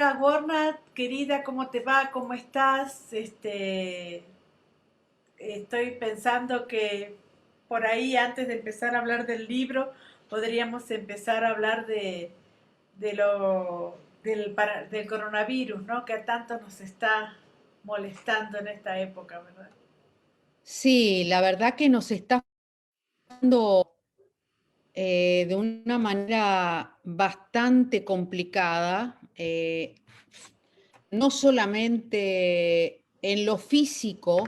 Hola, Gorna, querida, ¿cómo te va? ¿Cómo estás? Estoy pensando que por ahí, antes de empezar a hablar del libro, podríamos empezar a hablar del coronavirus, ¿no? Que a tanto nos está molestando en esta época, ¿verdad? Sí, la verdad que nos está dando de una manera bastante complicada, no solamente en lo físico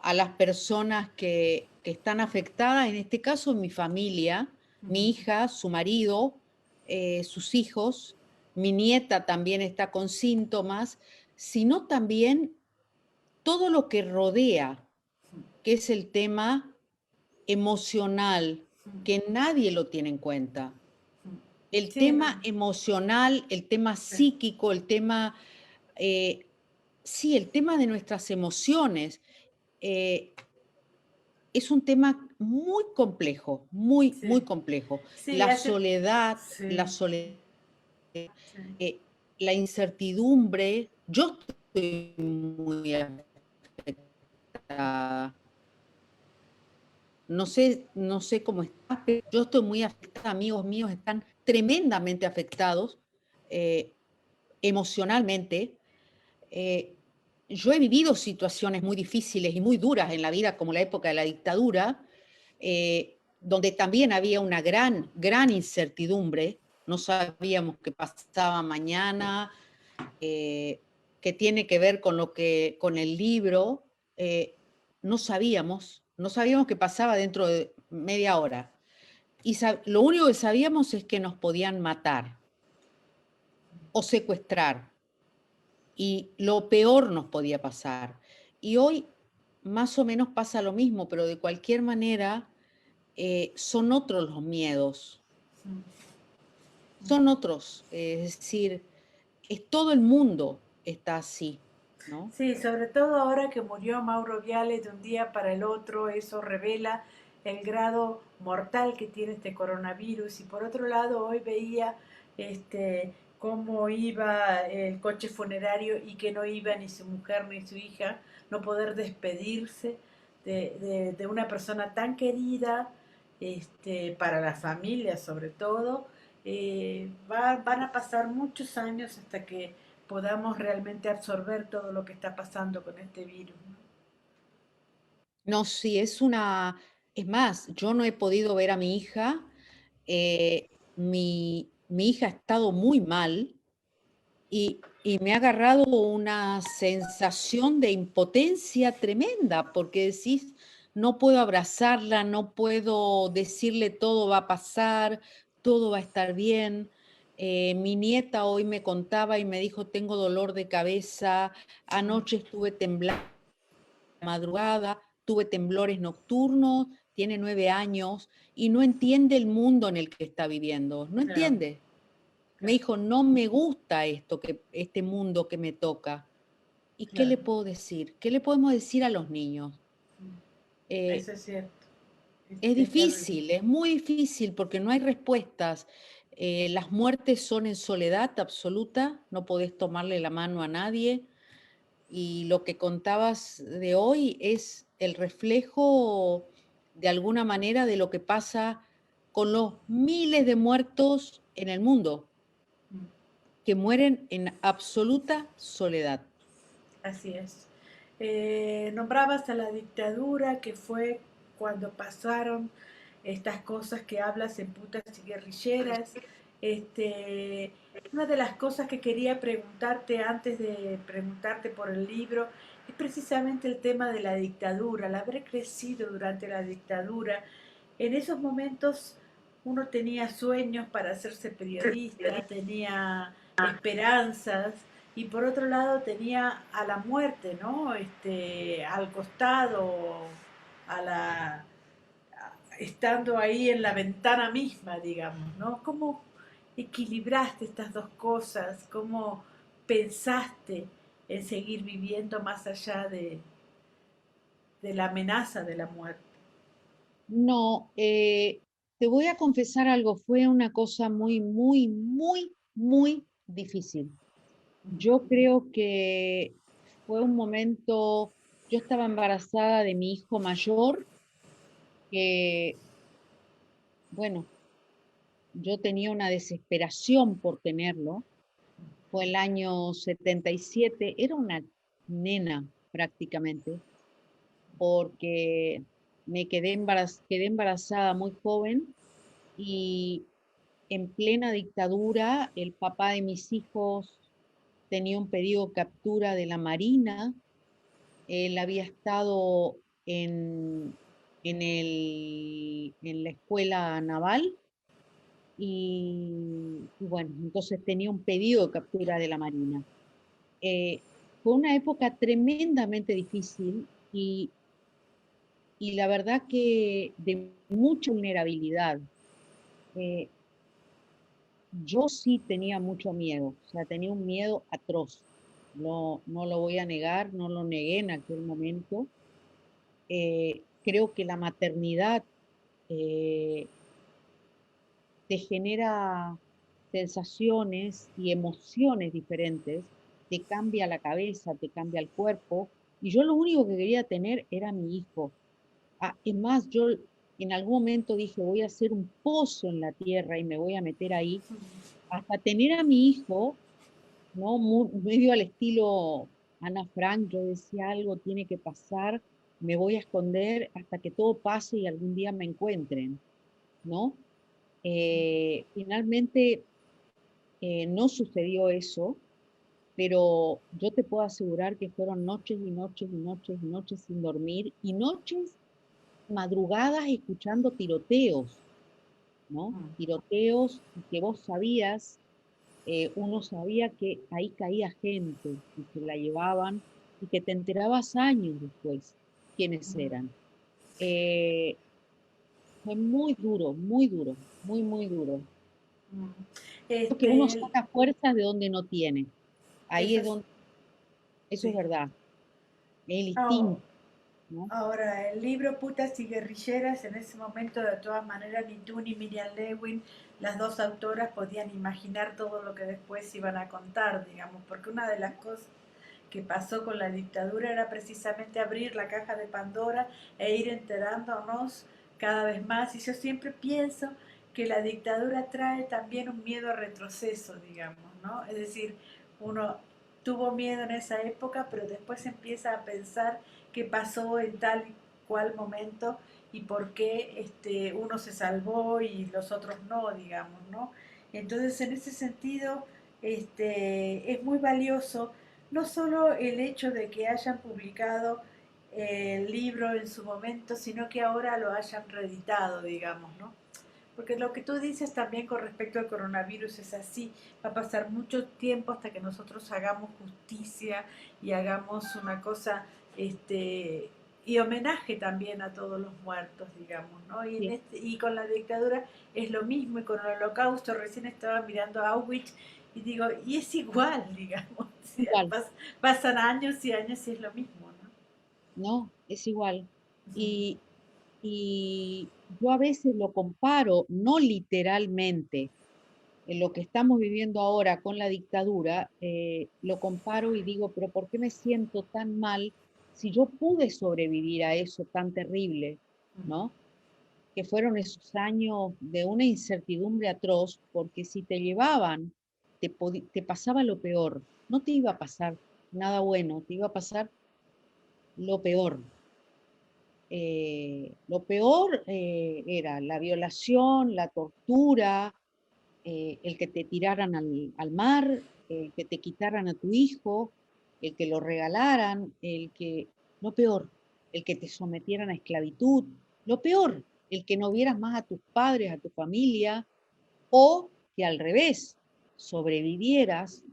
a las personas que están afectadas, en este caso mi familia, mi hija, su marido, sus hijos, mi nieta también está con síntomas, sino también todo lo que rodea, que es el tema emocional, que nadie lo tiene en cuenta. El Sí, tema no, emocional, el tema sí, psíquico, el tema, eh, sí, el tema de nuestras emociones, eh, es un tema muy complejo, muy, muy sí, complejo. sí, La sí, soledad, sí, la incertidumbre. Yo estoy muy afectada. No sé cómo estás, pero yo estoy muy afectada, amigos míos están tremendamente afectados eh, emocionalmente. Eh, yo he vivido situaciones muy difíciles y muy duras en la vida, como la época de la dictadura, donde también había una gran, gran incertidumbre. No sabíamos qué pasaba mañana, eh, que tiene que ver con el libro. eh, no sabíamos qué pasaba dentro de media hora. Y lo único que sabíamos es que nos podían matar o secuestrar. Y lo peor nos podía pasar. Y hoy más o menos pasa lo mismo, pero de cualquier manera son otros los miedos, son otros. Es decir, todo el mundo está así, ¿no? sí, sobre todo ahora que murió Mauro Viale de un día para el otro, eso revela el grado mortal que tiene este coronavirus. Y por otro lado, hoy veía cómo iba el coche funerario y que no iba ni su mujer ni su hija, no poder despedirse de una persona tan querida, para la familia sobre todo. Van a pasar muchos años hasta que podamos realmente absorber todo lo que está pasando con este virus, ¿no? No, sí, es más, yo no he podido ver a mi hija. Mi hija ha estado muy mal y me ha agarrado una sensación de impotencia tremenda, porque decís, no puedo abrazarla, no puedo decirle todo va a pasar, todo va a estar bien. Mi nieta hoy me contaba y me dijo, tengo dolor de cabeza, anoche estuve temblando madrugada, tuve temblores nocturnos, tiene 9 años y no entiende el mundo en el que está viviendo, no Claro, entiende. Me claro, dijo, no me gusta este mundo que me toca. ¿Y qué le claro. puedo decir? ¿Qué le podemos decir a los niños? Eso Eh, es cierto. es Es terrible. difícil, es muy difícil porque no hay respuestas. Las muertes son en soledad absoluta, no podés tomarle la mano a nadie. Y lo que contabas de hoy es el reflejo, de alguna manera, de lo que pasa con los miles de muertos en el mundo, que mueren en absoluta soledad. Así es. Nombrabas a la dictadura, que fue cuando pasaron estas cosas que hablas en putas y guerrilleras. Este, una de las cosas que quería preguntarte antes de preguntarte por el libro es precisamente el tema de la dictadura, al haber crecido durante la dictadura. En esos momentos uno tenía sueños para hacerse periodista, tenía esperanzas, y por otro lado tenía a la muerte, ¿no? Al costado, a la, estando ahí en la ventana misma, digamos, ¿no? ¿Cómo equilibraste estas dos cosas? ¿Cómo pensaste en seguir viviendo más allá de la amenaza de la muerte? No, te voy a confesar algo, fue una cosa muy, muy, muy, muy difícil. Yo creo que fue un momento, yo estaba embarazada de mi hijo mayor, que, bueno, yo tenía una desesperación por tenerlo. Fue el año 77, era una nena prácticamente, porque quedé embarazada muy joven y en plena dictadura el papá de mis hijos tenía un pedido de captura de la Marina. Él había estado en, en la escuela naval y bueno, entonces tenía un pedido de captura de la Marina. Eh, Fue una época tremendamente difícil y la verdad que de mucha vulnerabilidad. Eh, yo sí tenía mucho miedo, o sea, tenía un miedo atroz. No, no lo voy a negar, no lo negué en aquel momento. Creo que la maternidad eh, te genera sensaciones y emociones diferentes, te cambia la cabeza, te cambia el cuerpo. Y yo lo único que quería tener era mi hijo. Es más, yo en algún momento dije, voy a hacer un pozo en la tierra y me voy a meter ahí. Hasta tener a mi hijo, ¿no? Medio al estilo Ana Frank, yo decía, algo tiene que pasar, me voy a esconder hasta que todo pase y algún día me encuentren, ¿no? Finalmente no sucedió eso, pero yo te puedo asegurar que fueron noches y noches y noches y noches sin dormir y noches madrugadas escuchando tiroteos, ¿no? Tiroteos y que vos sabías, uno sabía que ahí caía gente y se la llevaban y que te enterabas años después quiénes eran. Eh, Fue muy duro, muy duro, muy, muy duro. Mm. Porque uno Este, saca fuerzas de donde no tiene. Ahí eso es es, donde, eso es sí. verdad, es el Ah, instinto, ¿no? ahora, el libro Putas y Guerrilleras, en ese momento, de todas maneras, ni tú ni Miriam Lewin, las dos autoras, podían imaginar todo lo que después iban a contar, digamos, porque una de las cosas que pasó con la dictadura era precisamente abrir la caja de Pandora e ir enterándonos cada vez más. Y yo siempre pienso que la dictadura trae también un miedo a retroceso, digamos, ¿no? Es decir, uno tuvo miedo en esa época, pero después empieza a pensar qué pasó en tal y cual momento y por qué uno se salvó y los otros no, digamos, ¿no? Entonces, en ese sentido, es muy valioso no solo el hecho de que hayan publicado el libro en su momento, sino que ahora lo hayan reeditado, digamos, ¿no? Porque lo que tú dices también con respecto al coronavirus es así, va a pasar mucho tiempo hasta que nosotros hagamos justicia y hagamos una cosa, y homenaje también a todos los muertos, digamos, ¿no? Sí, Y con la dictadura es lo mismo, y con el holocausto, recién estaba mirando a Auschwitz y digo, y es igual, digamos, igual, pasan años y años y es lo mismo, ¿no? ¿no? Es igual. Y, y yo a veces lo comparo, no literalmente, en lo que estamos viviendo ahora con la dictadura, lo comparo y digo, pero ¿por qué me siento tan mal si yo pude sobrevivir a eso tan terrible, ¿no? Que fueron esos años de una incertidumbre atroz, porque si te llevaban, te pasaba lo peor, no te iba a pasar nada bueno, te iba a pasar lo peor. Lo peor era la violación, la tortura, el que te tiraran al mar, el que te quitaran a tu hijo, el que lo regalaran, lo peor, el que te sometieran a esclavitud, lo peor, el que no vieras más a tus padres, a tu familia, o que al revés, sobrevivieras,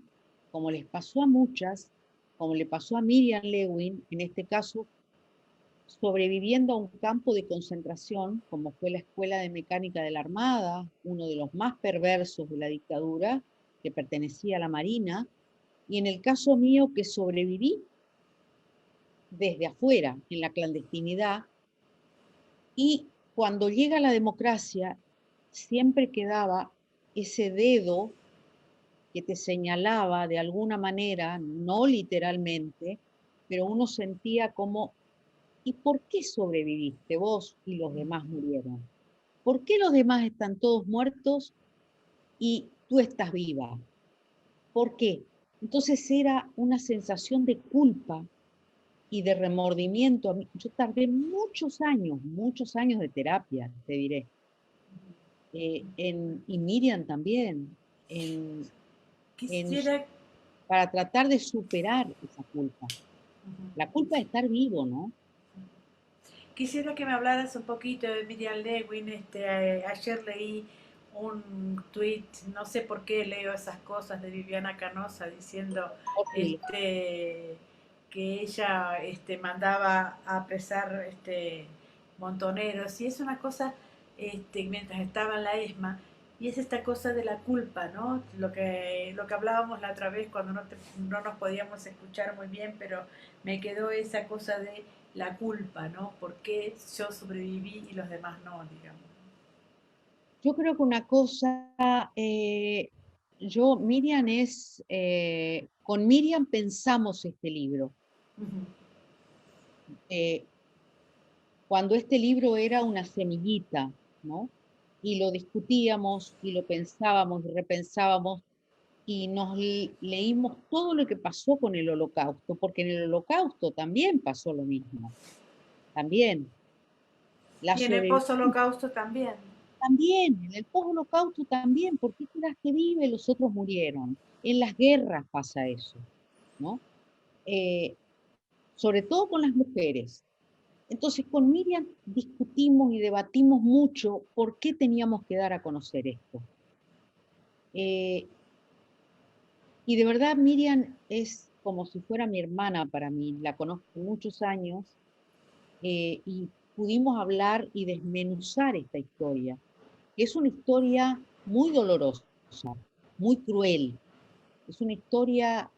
como les pasó a muchas, como le pasó a Miriam Lewin, en este caso, sobreviviendo a un campo de concentración, como fue la Escuela de Mecánica de la Armada, uno de los más perversos de la dictadura, que pertenecía a la Marina, y en el caso mío que sobreviví desde afuera, en la clandestinidad, y cuando llega la democracia, siempre quedaba ese dedo que te señalaba de alguna manera, no literalmente, pero uno sentía como, ¿y por qué sobreviviste vos y los demás murieron? ¿Por qué los demás están todos muertos y tú estás viva? ¿Por qué? Entonces era una sensación de culpa y de remordimiento. Yo tardé muchos años de terapia, te diré. Y Miriam también, en, en, Quisiera, para tratar de superar esa culpa. La culpa de estar vivo, ¿no? quisiera que me hablaras un poquito de Miriam Lewin. Ayer leí un tweet, no sé por qué leo esas cosas de Viviana Canosa diciendo Horrible. que ella mandaba a apresar montoneros. Y es una cosa, mientras estaba en la ESMA, y es esta cosa de la culpa, ¿no? Lo que hablábamos la otra vez cuando no nos podíamos escuchar muy bien, pero me quedó esa cosa de la culpa, ¿no? ¿Por qué yo sobreviví y los demás no, digamos? Yo creo que una cosa, Miriam con Miriam pensamos este libro. Ujú. Eh, Cuando este libro era una semillita, ¿no? Y lo discutíamos y lo pensábamos y repensábamos y leímos todo lo que pasó con el Holocausto, porque en el Holocausto también pasó lo mismo, también. La Y en el sobrevivencia post-holocausto también. también, en el post-Holocausto también, ¿por qué quedaste viva y los otros murieron? En las guerras pasa eso, ¿no? Eh, Sobre todo con las mujeres. Entonces, con Miriam discutimos y debatimos mucho por qué teníamos que dar a conocer esto. Eh, y de verdad, Miriam es como si fuera mi hermana para mí. La conozco muchos años y pudimos hablar y desmenuzar esta historia. Es una historia muy dolorosa, muy cruel. Es una historia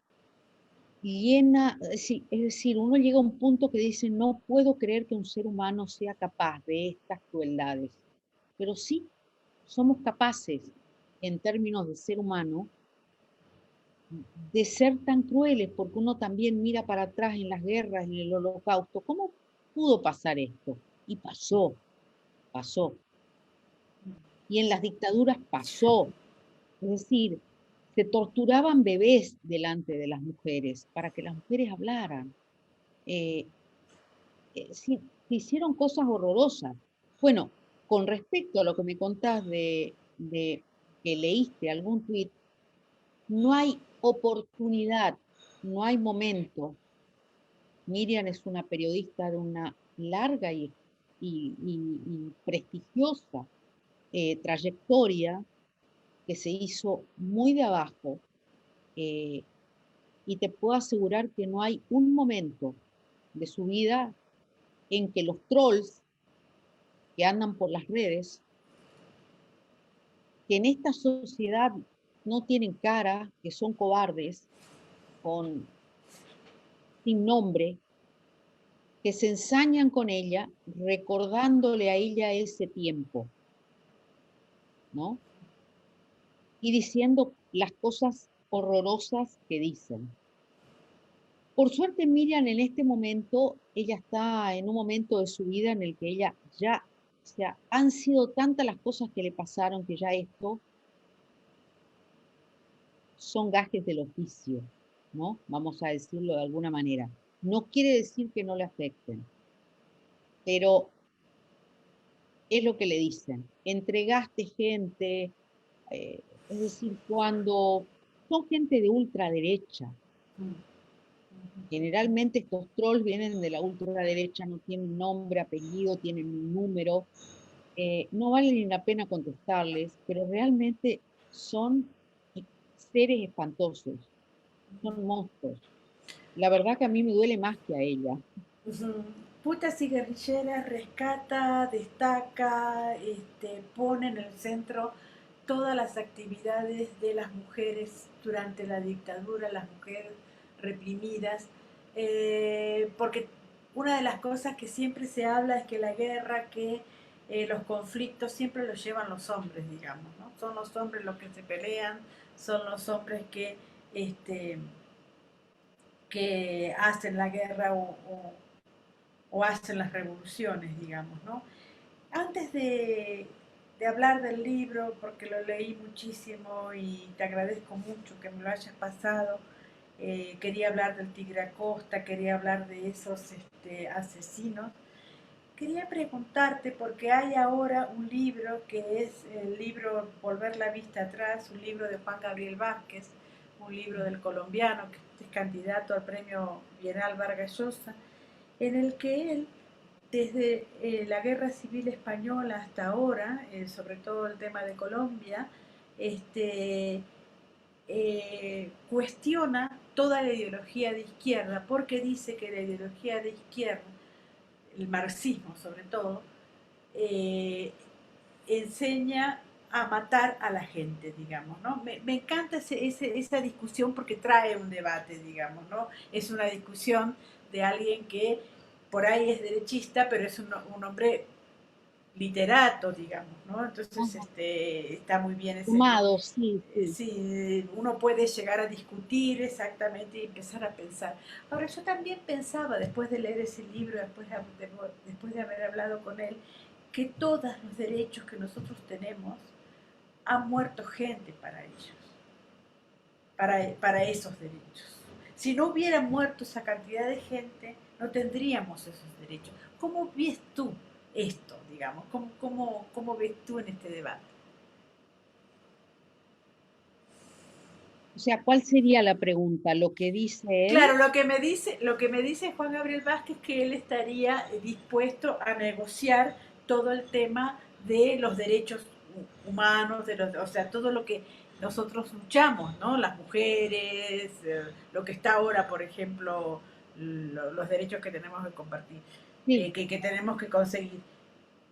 llena, es decir, uno llega a un punto que dice, no puedo creer que un ser humano sea capaz de estas crueldades. Pero sí, somos capaces, en términos de ser humano, de ser tan crueles, porque uno también mira para atrás en las guerras, en el holocausto, ¿cómo pudo pasar esto? Y pasó. Y en las dictaduras pasó. Es decir, se torturaban bebés delante de las mujeres para que las mujeres hablaran. Eh, sí, se hicieron cosas horrorosas. Bueno, con respecto a lo que me contás de que leíste algún tuit, no hay oportunidad, no hay momento. Miriam es una periodista de una larga y prestigiosa trayectoria que se hizo muy de abajo, eh, y te puedo asegurar que no hay un momento de su vida en que los trolls que andan por las redes, que en esta sociedad no tienen cara, que son cobardes, con, sin nombre, que se ensañan con ella, recordándole a ella ese tiempo, ¿no? Y diciendo las cosas horrorosas que dicen. Por suerte, Miriam, en este momento, ella está en un momento de su vida en el que ella ya, o sea, han sido tantas las cosas que le pasaron que ya esto son gajes del oficio, ¿no? Vamos a decirlo de alguna manera. No quiere decir que no le afecten, pero es lo que le dicen. Entregaste gente, es decir, cuando son gente de ultraderecha, generalmente estos trolls vienen de la ultraderecha, no tienen nombre, apellido, tienen un número, no vale ni la pena contestarles, pero realmente son seres espantosos, son monstruos. La verdad que a mí me duele más que a ella. Ujú. Putas y guerrilleras rescata, destaca, pone en el centro todas las actividades de las mujeres durante la dictadura, las mujeres reprimidas, porque una de las cosas que siempre se habla es que la guerra, que los conflictos siempre los llevan los hombres, digamos, ¿no? Son los hombres los que se pelean, son los hombres este, que hacen la guerra o hacen las revoluciones, digamos, ¿no? Antes de hablar del libro, porque lo leí muchísimo y te agradezco mucho que me lo hayas pasado, quería hablar del Tigre Acosta, quería hablar de esos asesinos. Quería preguntarte, porque hay ahora un libro que es el libro Volver la vista atrás, un libro de Juan Gabriel Vázquez, un libro del colombiano que es candidato al premio Bienal Vargas Llosa, en el que él, desde la Guerra Civil Española hasta ahora, sobre todo el tema de Colombia, este, cuestiona toda la ideología de izquierda, porque dice que la ideología de izquierda, el marxismo sobre todo, eh, enseña a matar a la gente, digamos, ¿no? Me encanta esa discusión porque trae un debate, digamos, ¿no? Es una discusión de alguien que por ahí es derechista, pero es un hombre literato, digamos, ¿no? Entonces, Ajá. está muy bien ese. Sumado, sí, sí. Sí, uno puede llegar a discutir exactamente y empezar a pensar. Ahora, yo también pensaba, después de leer ese libro, después de haber hablado con él, que todos los derechos que nosotros tenemos han muerto gente para ellos, para esos derechos. Si no hubiera muerto esa cantidad de gente, no tendríamos esos derechos. ¿Cómo ves tú esto, digamos? ¿Cómo ves tú en este debate? O sea, ¿cuál sería la pregunta? ¿Lo que dice él? Claro, lo que me dice Juan Gabriel Vázquez, que él estaría dispuesto a negociar todo el tema de los derechos humanos, o sea, todo lo que nosotros luchamos, ¿no? Las mujeres, lo que está ahora, por ejemplo, los derechos que tenemos que compartir, Sí, que tenemos que conseguir.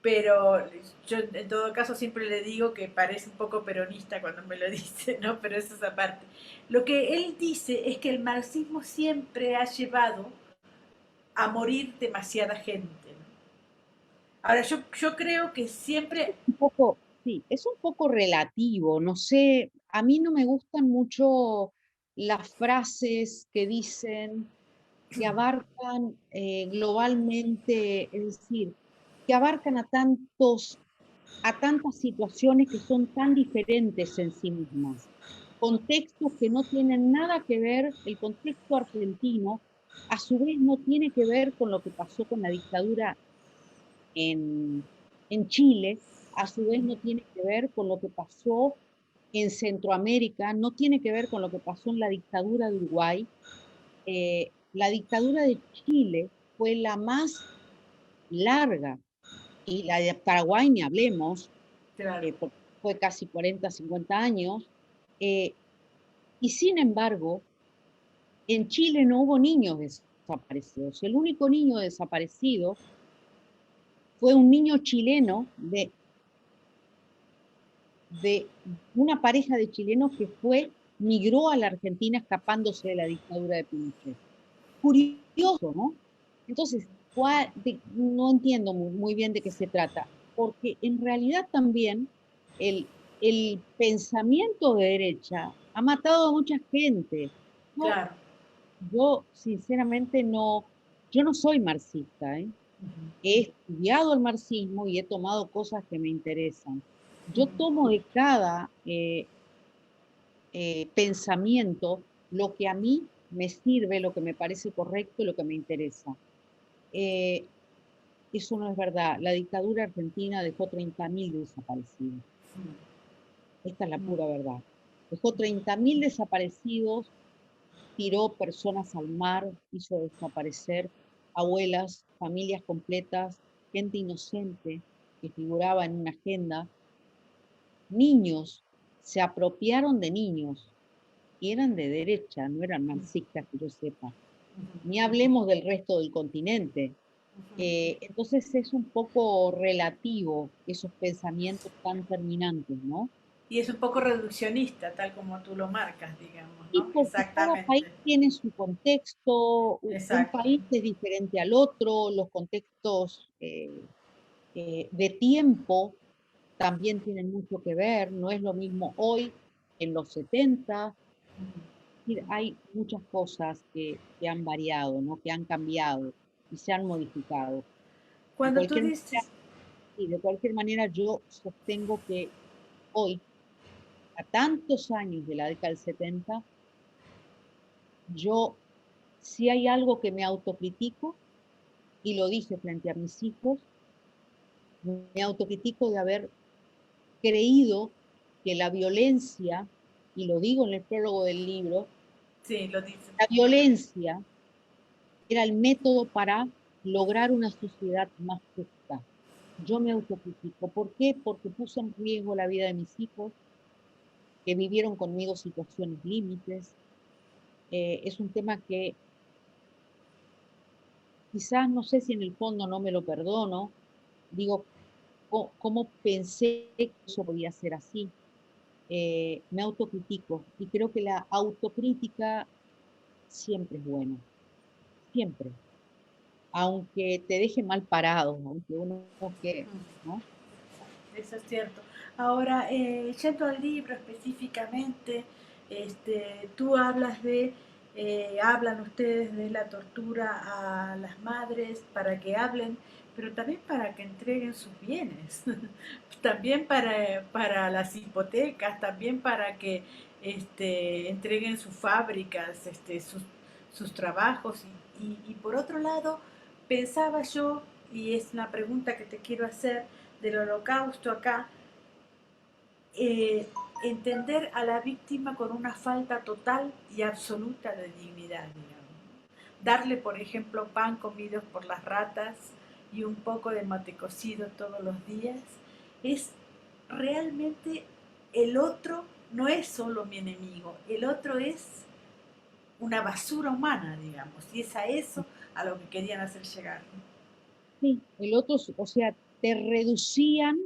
Pero yo en todo caso siempre le digo que parece un poco peronista cuando me lo dice, ¿no? Pero eso es aparte. Lo que él dice es que el marxismo siempre ha llevado a morir demasiada gente, ¿no? Ahora, yo creo que siempre, un poco, sí, es un poco relativo, no sé, a mí no me gustan mucho las frases que dicen que abarcan globalmente, es decir, que abarcan a tantas situaciones que son tan diferentes en sí mismas, contextos que no tienen nada que ver, el contexto argentino a su vez no tiene que ver con lo que pasó con la dictadura en, en Chile, a su vez no tiene que ver con lo que pasó en Centroamérica, no tiene que ver con lo que pasó en la dictadura de Uruguay. La dictadura de Chile fue la más larga y la de Paraguay ni hablemos, claro, porque fue casi 40, 50 años. eh, y sin embargo, en Chile no hubo niños desaparecidos. El único niño desaparecido fue un niño chileno de una pareja de chilenos que migró a la Argentina escapándose de la dictadura de Pinochet. Curioso, ¿no? Entonces, no entiendo muy bien de qué se trata, porque en realidad también el, el pensamiento de derecha ha matado a mucha gente. Yo, claro. yo sinceramente no, yo no soy marxista, ¿eh? He estudiado el marxismo y he tomado cosas que me interesan. Yo tomo de cada pensamiento lo que a mí me sirve, lo que me parece correcto y lo que me interesa. Eh, Eso no es verdad. La dictadura argentina dejó 30.000 desaparecidos. Esta es la pura verdad. Dejó 30.000 desaparecidos, tiró personas al mar, hizo desaparecer abuelas, familias completas, gente inocente que figuraba en una agenda, niños, se apropiaron de niños y eran de derecha, no eran marxistas que yo sepa. Ni hablemos del resto del continente. Entonces es un poco relativo esos pensamientos tan terminantes, ¿no? Y es un poco reduccionista, tal como tú lo marcas, digamos, Y ¿no? porque cada país Exactamente, tiene su contexto, un exacto. país es diferente al otro, los contextos de tiempo también tienen mucho que ver, no es lo mismo hoy en los 70. Hay muchas cosas que han variado, ¿no? Que han cambiado y se han modificado. De Cuando tú cualquier dices, manera, y de cualquier manera yo sostengo que hoy, a tantos años de la década del 70, yo, si hay algo que me autocritico, y lo dije frente a mis hijos, me autocritico de haber creído que la violencia, y lo digo en el prólogo del libro, sí, lo dices. la violencia era el método para lograr una sociedad más justa. Yo me autocritico. ¿Por qué? Porque puse en riesgo la vida de mis hijos, que vivieron conmigo situaciones límites. Es un tema que quizás no sé si en el fondo no me lo perdono. Digo, ¿cómo pensé que eso podía ser así? Me autocritico y creo que la autocrítica siempre es buena, siempre, aunque te deje mal parado, aunque uno que, ¿no? Eso es cierto. Ahora, yendo al libro específicamente, tú hablas hablan ustedes de la tortura a las madres para que hablen, pero también para que entreguen sus bienes, también para las hipotecas, también para que entreguen sus fábricas, sus trabajos. Y por otro lado, pensaba yo, y es una pregunta que te quiero hacer, del holocausto acá, eh, entender a la víctima con una falta total y absoluta de dignidad, digamos. Darle, por ejemplo, pan comido por las ratas y un poco de mate cocido todos los días, es realmente el otro, no es solo mi enemigo, el otro es una basura humana, digamos, y es a eso a lo que querían hacer llegar. Sí, el otro, o sea, te reducían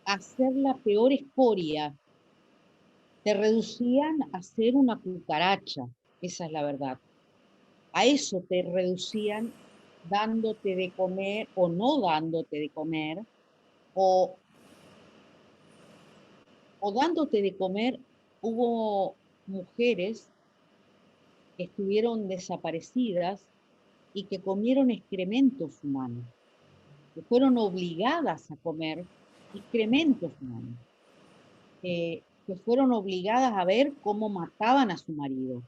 a ser la peor escoria, te reducían a ser una cucaracha, esa es la verdad. A eso te reducían dándote de comer o no dándote de comer, o, o dándote de comer. Hubo mujeres que estuvieron desaparecidas y que comieron excrementos humanos, que fueron obligadas a comer excrementos humanos, que fueron obligadas a ver cómo mataban a su marido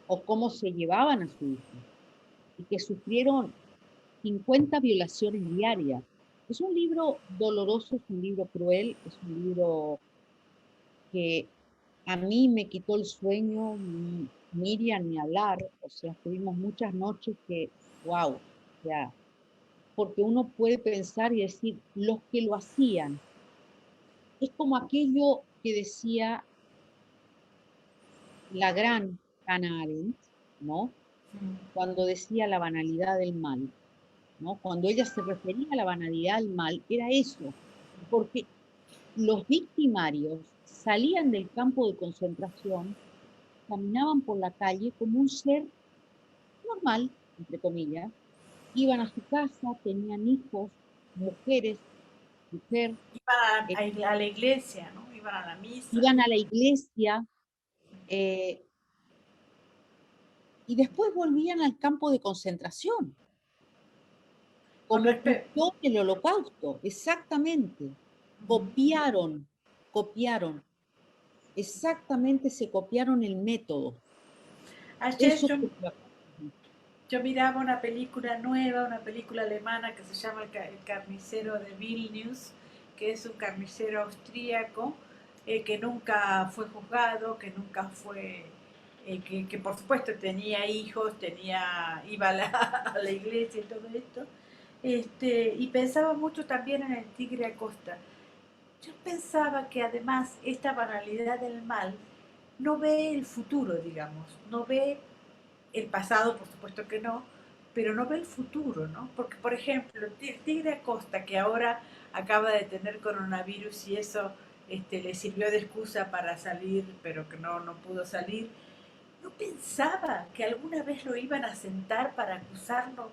o cómo se llevaban a su hijo, y que sufrieron 50 violaciones diarias. Es un libro doloroso, es un libro cruel, es un libro que a mí me quitó el sueño. Miriam, ni hablar, o sea, tuvimos muchas noches que, wow, o sea, porque uno puede pensar y decir, los que lo hacían, es como aquello que decía la gran Hannah Arendt, ¿no? Cuando decía la banalidad del mal, ¿no? Cuando ella se refería a la banalidad del mal, era eso, porque los victimarios salían del campo de concentración, caminaban por la calle como un ser normal, entre comillas, iban a su casa, tenían hijos, mujeres, mujer, Iban eh, a la iglesia, ¿no? Iban a la misa. iban a la iglesia, eh, y después volvían al campo de concentración, Con como respecto, ocurrió en el Holocausto, exactamente. Copiaron, copiaron, exactamente se copiaron el método. ayer Eso yo, fue lo que acá. yo miraba una película nueva, una película alemana que se llama El carnicero de Vilnius, que es un carnicero austríaco que nunca fue juzgado, que nunca fue, que por supuesto tenía hijos, iba a a la iglesia y todo esto. Y pensaba mucho también en el Tigre Acosta. Yo pensaba que además esta banalidad del mal no ve el futuro, digamos, no ve el pasado, por supuesto que no, pero no ve el futuro, ¿no? Porque, por ejemplo, Tigre Acosta, que ahora acaba de tener coronavirus y eso le sirvió de excusa para salir, pero que no pudo salir, no pensaba que alguna vez lo iban a sentar para acusarlo.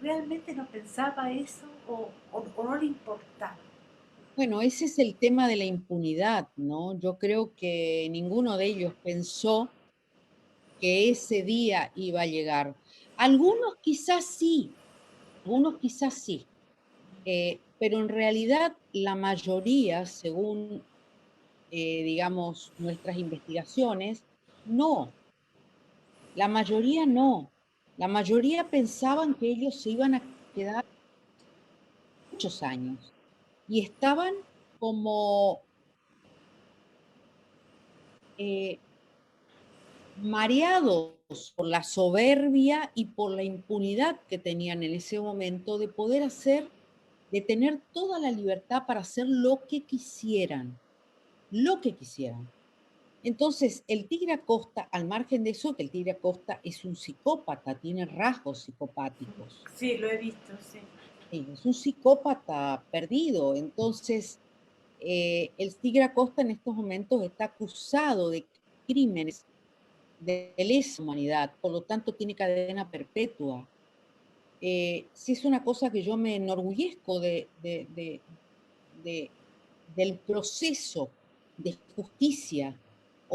realmente no pensaba eso o no le importaba. Bueno, ese es el tema de la impunidad, ¿no? Yo creo que ninguno de ellos pensó que ese día iba a llegar. Algunos quizás sí, algunos quizás sí, pero en realidad la mayoría, según, digamos, nuestras investigaciones, no, la mayoría no. La mayoría pensaban que ellos se iban a quedar muchos años y estaban como eh, mareados por la soberbia y por la impunidad que tenían en ese momento de poder hacer, de tener toda la libertad para hacer lo que quisieran, lo que quisieran. Entonces, el Tigre Acosta, al margen de eso, que el Tigre Acosta es un psicópata, tiene rasgos psicopáticos. Sí, lo he visto, sí. Sí, es un psicópata perdido. Entonces, el Tigre Acosta en estos momentos está acusado de crímenes de lesa humanidad, por lo tanto tiene cadena perpetua. Sí es una cosa que yo me enorgullezco de, del proceso de justicia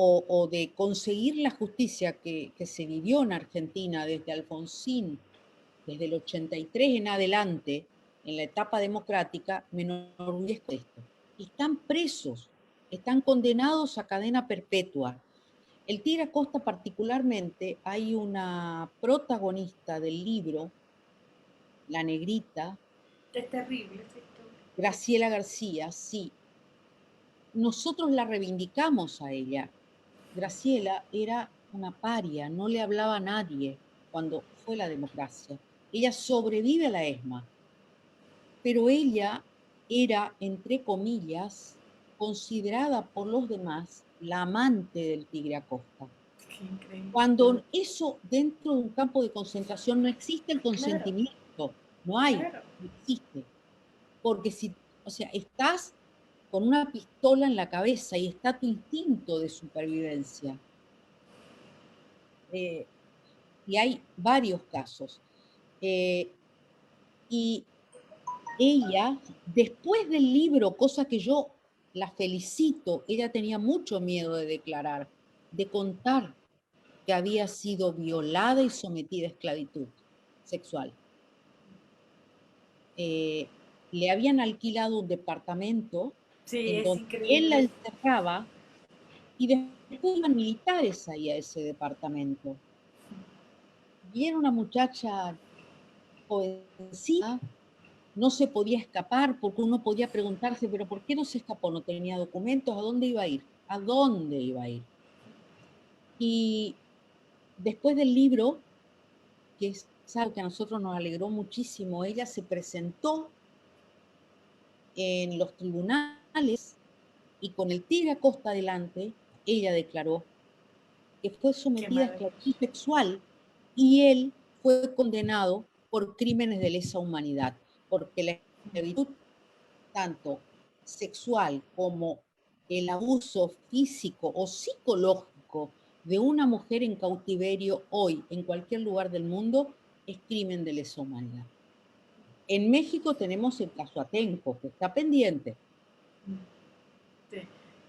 o de conseguir la justicia que se vivió en Argentina desde Alfonsín, desde el 83 en adelante, en la etapa democrática, me enorgullezco de esto. Están presos, están condenados a cadena perpetua. El Tigre Acosta particularmente, hay una protagonista del libro, la negrita, Es terrible esa historia. Graciela García, sí, nosotros la reivindicamos a ella. Graciela era una paria, no le hablaba a nadie cuando fue la democracia. Ella sobrevive a la ESMA, pero ella era, entre comillas, considerada por los demás la amante del Tigre Acosta. Qué increíble. Cuando eso dentro de un campo de concentración no existe el Claro, consentimiento, no hay, claro. no existe. Porque si, o sea, estás con una pistola en la cabeza y está tu instinto de supervivencia. Eh, y hay varios casos. Eh, y ella, después del libro, cosa que yo la felicito, ella tenía mucho miedo de declarar, de contar que había sido violada y sometida a esclavitud sexual. Eh, Le habían alquilado un departamento Sí, en es donde él la increíble. encerraba y después iban militares ahí a ese departamento. Y era una muchacha jovencita, no se podía escapar porque uno podía preguntarse, pero ¿por qué no se escapó? No tenía documentos, ¿a dónde iba a ir? ¿A dónde iba a ir? Y después del libro, que es algo que a nosotros nos alegró muchísimo, ella se presentó en los tribunales y con el Tigre Acosta adelante, ella declaró que fue Qué sometida a esclavitud maravilla. sexual y él fue condenado por crímenes de lesa humanidad, porque la esclavitud, tanto sexual como el abuso físico o psicológico de una mujer en cautiverio hoy en cualquier lugar del mundo es crimen de lesa humanidad. En México tenemos el caso Atenco, que está pendiente. Sí.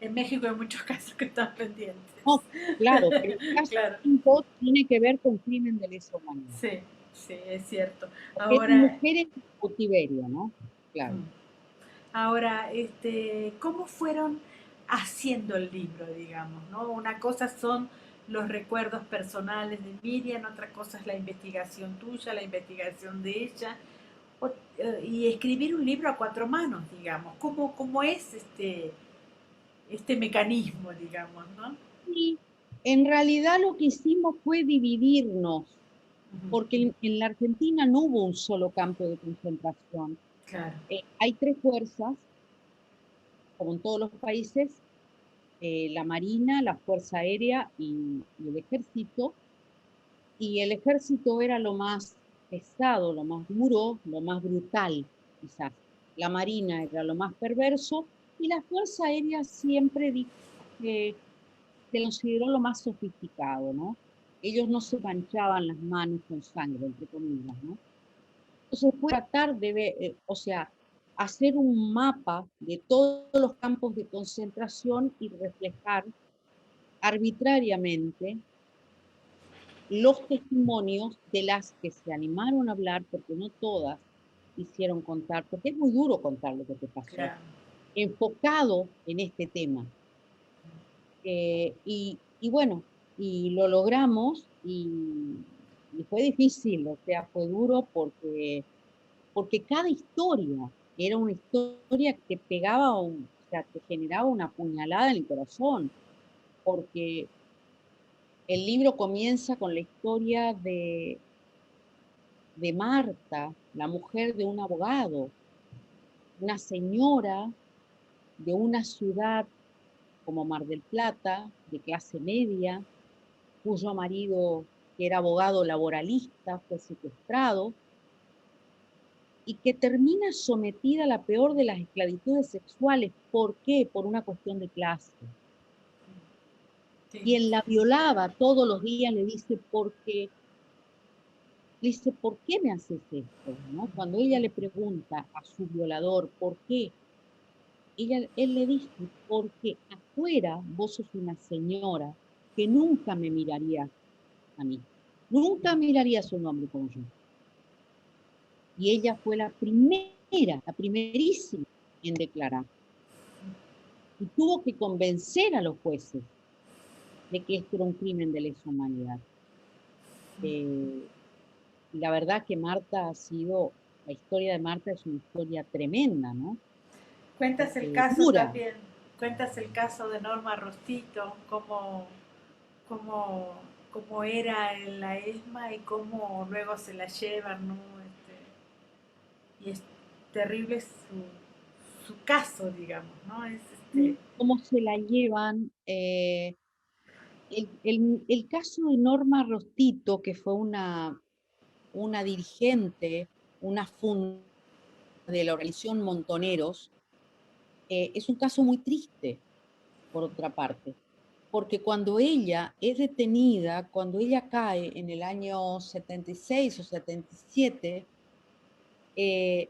En México hay muchos casos que están pendientes. No, claro, pero el caso Claro, Atenco tiene que ver con crimen de lesa humanidad. sí, sí, es cierto. Porque eran Ahora, mujeres en cautiverio, ¿no? Claro. mm, ahora, ¿cómo fueron haciendo el libro, digamos, ¿no? Una cosa son los recuerdos personales de Miriam, otra cosa es la investigación tuya, la investigación de ella, y escribir un libro a cuatro manos, digamos. ¿Cómo es este mecanismo, digamos, ¿no? Y en realidad lo que hicimos fue dividirnos, Ujú. porque en la Argentina no hubo un solo campo de concentración. Claro, Hay tres fuerzas, como en todos los países, la Marina, la Fuerza Aérea y el Ejército. Y el Ejército era lo más pesado, lo más duro, lo más brutal, quizás. La Marina era lo más perverso y la Fuerza Aérea siempre dijo que se consideró lo más sofisticado, ¿no? Ellos no se manchaban las manos con sangre, entre comillas, ¿no? Entonces puede tratar de ver, o sea, hacer un mapa de todos los campos de concentración y reflejar arbitrariamente los testimonios de las que se animaron a hablar, porque no todas quisieron contar, porque es muy duro contar lo que te pasó, Claro. enfocado en este tema. Y bueno, y lo logramos y fue difícil, o sea, fue duro porque cada historia era una historia que pegaba, o sea, te generaba una puñalada en el corazón, porque el libro comienza con la historia de Marta, la mujer de un abogado, una señora de una ciudad como Mar del Plata, de clase media, cuyo marido, que era abogado laboralista, fue secuestrado y que termina sometida a la peor de las esclavitudes sexuales. ¿Por qué? Por una cuestión de clase. Sí. Quien la violaba todos los días le dice, ¿por qué me haces esto? ¿No? Cuando ella le pregunta a su violador, ¿por qué? Él le dice, porque afuera vos sos una señora que nunca me miraría a mí. Nunca miraría a su nombre como yo. Y ella fue la primerísima en declarar. Y tuvo que convencer a los jueces de que esto era un crimen de lesa humanidad. Eh, y la verdad que la historia de Marta es una historia tremenda, ¿no? Cuentas el caso Dura. también, cuentas el caso de Norma Rostito, cómo, cómo era en la ESMA y cómo luego se la llevan, ¿no? Y es terrible su caso, digamos, ¿no? Cómo se la llevan. El caso de Norma Rostito, que fue una dirigente, una funda de la organización Montoneros, es un caso muy triste, por otra parte, porque cuando ella es detenida, cuando ella cae en el año 76 o 77, eh,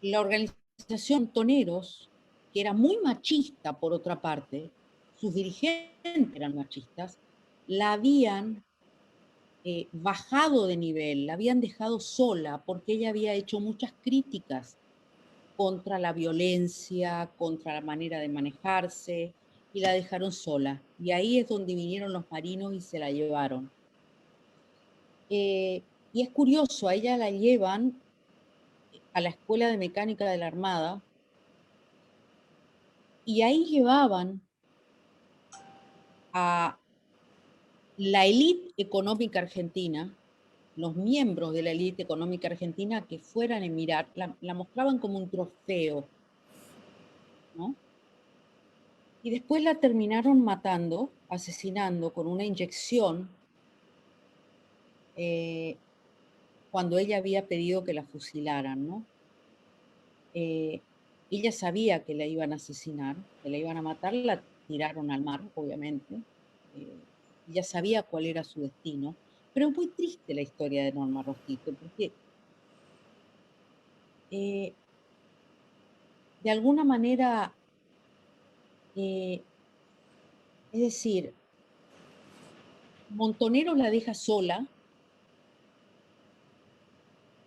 la organización Montoneros, que era muy machista por otra parte, sus dirigentes eran machistas, la habían bajado de nivel, la habían dejado sola porque ella había hecho muchas críticas contra la violencia, contra la manera de manejarse, y la dejaron sola. Y ahí es donde vinieron los marinos y se la llevaron. Y es curioso, a ella la llevan a la Escuela de Mecánica de la Armada, y ahí llevaban a la élite económica argentina, los miembros de la élite económica argentina que fueran a mirar, la mostraban como un trofeo, ¿no? Y después la terminaron matando, asesinando con una inyección, eh, cuando ella había pedido que la fusilaran, ¿no? Eh, ella sabía que la iban a asesinar, que la iban a matar, la tiraron al mar, obviamente. Ella sabía cuál era su destino, pero es muy triste la historia de Norma Rostito, porque eh, de alguna manera, eh, es decir, Montonero la deja sola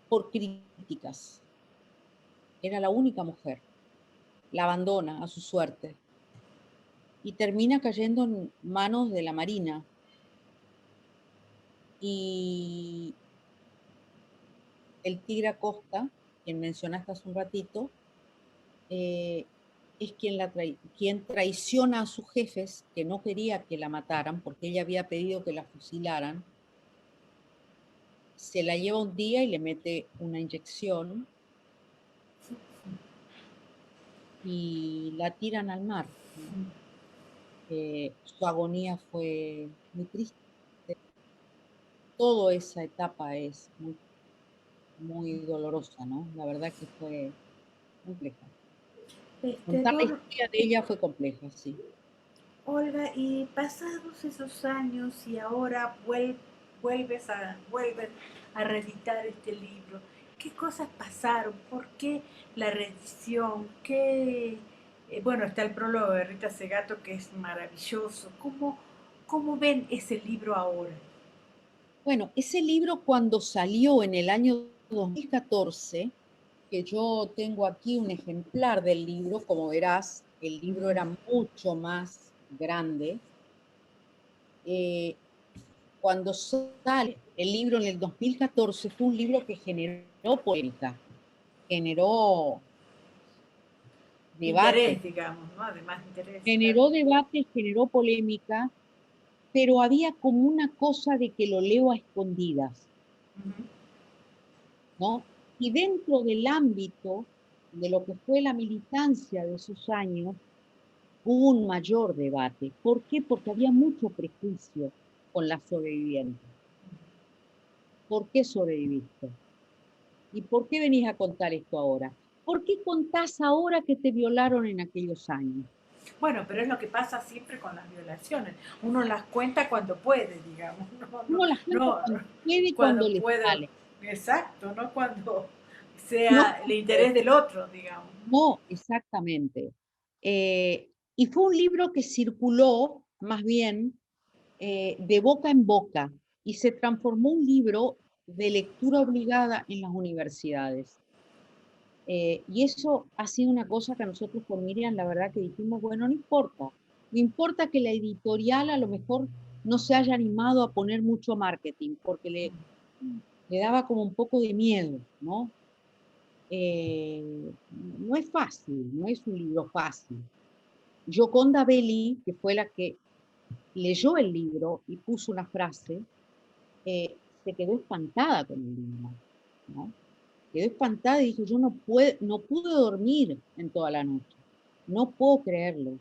por críticas. Era la única mujer. La abandona a su suerte y termina cayendo en manos de la Marina. Y el Tigre Acosta, quien mencionaste hace un ratito, eh, es quien traiciona a sus jefes, que no quería que la mataran porque ella había pedido que la fusilaran. Se la lleva un día y le mete una inyección y la tiran al mar, ¿no? Su agonía fue muy triste. Toda esa etapa es muy dolorosa, ¿no? La verdad que fue compleja. Contar la Norma, historia de ella fue compleja, sí. Olga, y pasados esos años y ahora vuelven a reeditar este libro? ¿Qué cosas pasaron? ¿Por qué la reedición? Bueno, está el prólogo de Rita Segato que es maravilloso. ¿Cómo ven ese libro ahora? Bueno, ese libro cuando salió en el año 2014, que yo tengo aquí un ejemplar del libro, como verás, el libro era mucho más grande. Cuando sale el libro en el 2014, fue un libro que generó polémica, generó debate, Interés, digamos, ¿no? Además, interés, claro. generó debate, generó polémica, pero había como una cosa de que lo leo a escondidas, Ujú. ¿no? Y dentro del ámbito de lo que fue la militancia de esos años, hubo un mayor debate. ¿Por qué? Porque había mucho prejuicio con las sobrevivientes. ¿Por qué sobreviviste? ¿Y por qué venís a contar esto ahora? ¿Por qué contás ahora que te violaron en aquellos años? Bueno, pero es lo que pasa siempre con las violaciones. Uno las cuenta cuando puede, digamos. Uno las cuenta No, cuando puede y cuando cuando le puede. sale. Exacto, no cuando No, sea el interés del otro, digamos. no exactamente. Y fue un libro que circuló más bien de boca en boca y se transformó un libro de lectura obligada en las universidades. Y eso ha sido una cosa que a nosotros con Miriam, la verdad que dijimos, bueno, no importa que la editorial a lo mejor no se haya animado a poner mucho marketing, porque le daba como un poco de miedo, ¿no? No es fácil, no es un libro fácil. Gioconda Belli, que fue la que leyó el libro y puso una frase, se quedó espantada con el libro, ¿no? Quedé espantada y dije, yo no pude dormir en toda la noche. No puedo creerlo.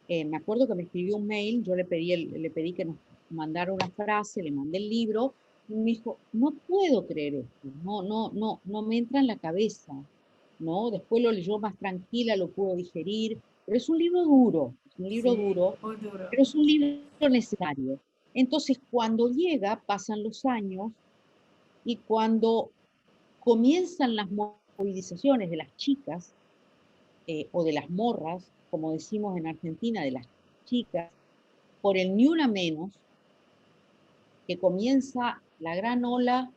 Me acuerdo que me escribió un mail, yo le pedí que nos mandara una frase, le mandé el libro, y me dijo, no puedo creer esto, no me entra en la cabeza, ¿no? Después lo leyó más tranquila, lo pudo digerir, pero es un libro duro, es un libro Sí, duro, muy duro. pero es un libro necesario. Entonces, cuando llega, pasan los años, y cuando comienzan las movilizaciones de las chicas o de las morras, como decimos en Argentina, de las chicas, por el Ni Una Menos, que comienza la gran ola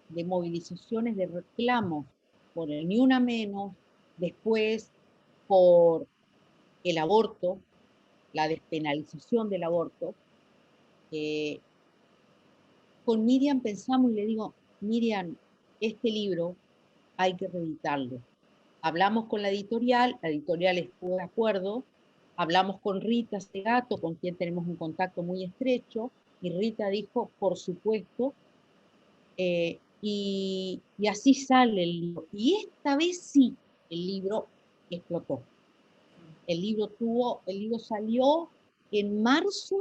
de movilizaciones de reclamos por el Ni Una Menos, después por el aborto, la despenalización del aborto. eh, con Miriam pensamos y le digo, Miriam, este libro hay que reeditarlo. Hablamos con la editorial estuvo de acuerdo, hablamos con Rita Segato, con quien tenemos un contacto muy estrecho, y Rita dijo, por supuesto, y así sale el libro. Y esta vez sí, el libro explotó. El libro salió en marzo,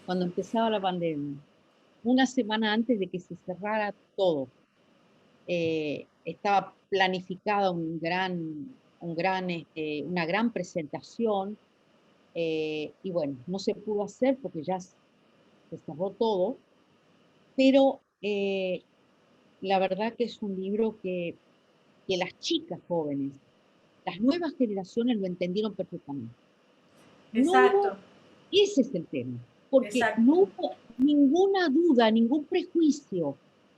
cuando empezaba la pandemia, una semana antes de que se cerrara todo. Estaba planificada una gran presentación, y bueno, no se pudo hacer porque ya se cerró todo, pero la verdad que es un libro que las chicas jóvenes, las nuevas generaciones lo entendieron perfectamente. No hubo, Exacto, ese es el tema, porque no exacto. hubo ninguna duda, ningún prejuicio,